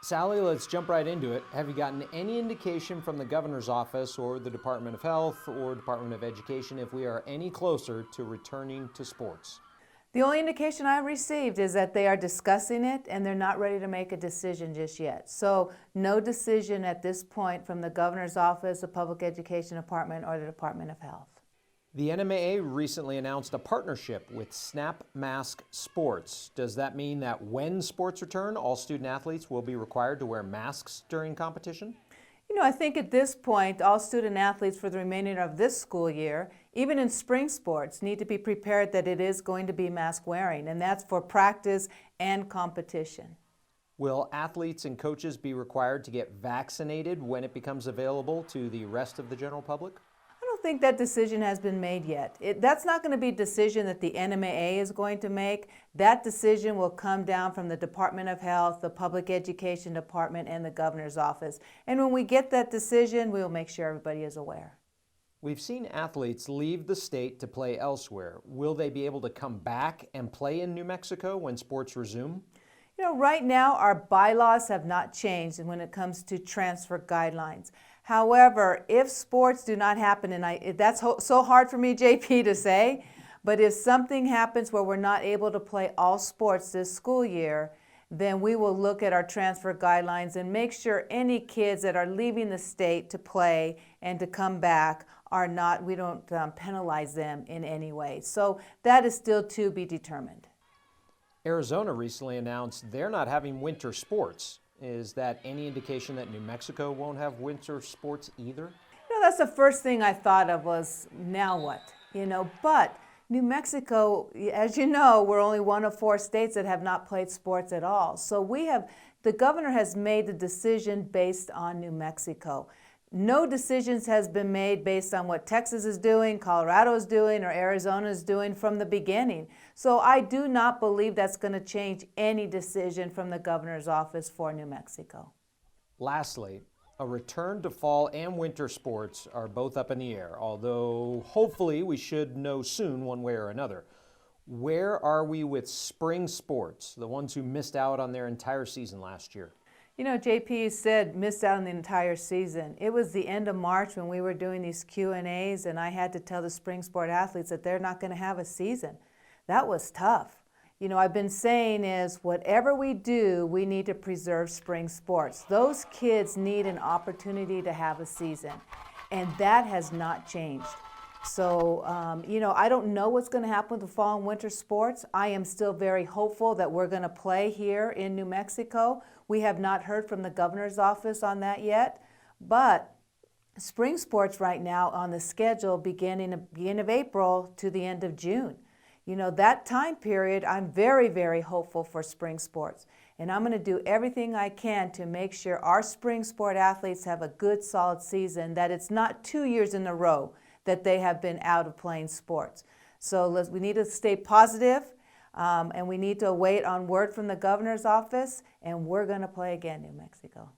Sally, let's jump right into it. Have you gotten any indication from the governor's office or the Department of Health or Department of Education if we are any closer to returning to sports? The only indication I've received is that they are discussing it and they're not ready to make a decision just yet. So no decision at this point from the governor's office, the Public Education Department, or the Department of Health. The NMAA recently announced a partnership with Snap Mask Sports. Does that mean that when sports return, all student athletes will be required to wear masks during competition? I think at this point, all student athletes for the remainder of this school year, even in spring sports, need to be prepared that it is going to be mask wearing, and that's for practice and competition. Will athletes and coaches be required to get vaccinated when it becomes available to the rest of the general public? I don't think that decision has been made yet. That's not going to be a decision that the NMAA is going to make. That decision will come down from the Department of Health, the Public Education Department, and the governor's office. And when we get that decision, we will make sure everybody is aware. We've seen athletes leave the state to play elsewhere. Will they be able to come back and play in New Mexico when sports resume? Right now our bylaws have not changed when it comes to transfer guidelines. However, if sports do not happen, and that's so hard for me, JP, to say, but if something happens where we're not able to play all sports this school year, then we will look at our transfer guidelines and make sure any kids that are leaving the state to play and to come back we don't penalize them in any way. So that is still to be determined. Arizona recently announced they're not having winter sports. Is that any indication that New Mexico won't have winter sports either? That's the first thing I thought of was, now what? But New Mexico, as you know, we're only one of 4 states that have not played sports at all. So the governor has made the decision based on New Mexico. No decisions has been made based on what Texas is doing, Colorado is doing, or Arizona is doing from the beginning. So I do not believe that's going to change any decision from the governor's office for New Mexico. Lastly, a return to fall and winter sports are both up in the air, although hopefully we should know soon one way or another. Where are we with spring sports, the ones who missed out on their entire season last year? JP said missed out on the entire season. It was the end of March when we were doing these Q&As, and I had to tell the spring sport athletes that they're not going to have a season. That was tough. I've been saying is whatever we do, we need to preserve spring sports. Those kids need an opportunity to have a season, and that has not changed. So, I don't know what's going to happen with the fall and winter sports. I am still very hopeful that we're going to play here in New Mexico. We have not heard from the governor's office on that yet, but spring sports right now on the schedule beginning of April to the end of June. That time period, I'm very, very hopeful for spring sports. And I'm going to do everything I can to make sure our spring sport athletes have a good, solid season, that it's not 2 years in a row that they have been out of playing sports. So we need to stay positive, and we need to wait on word from the governor's office, and we're going to play again, New Mexico.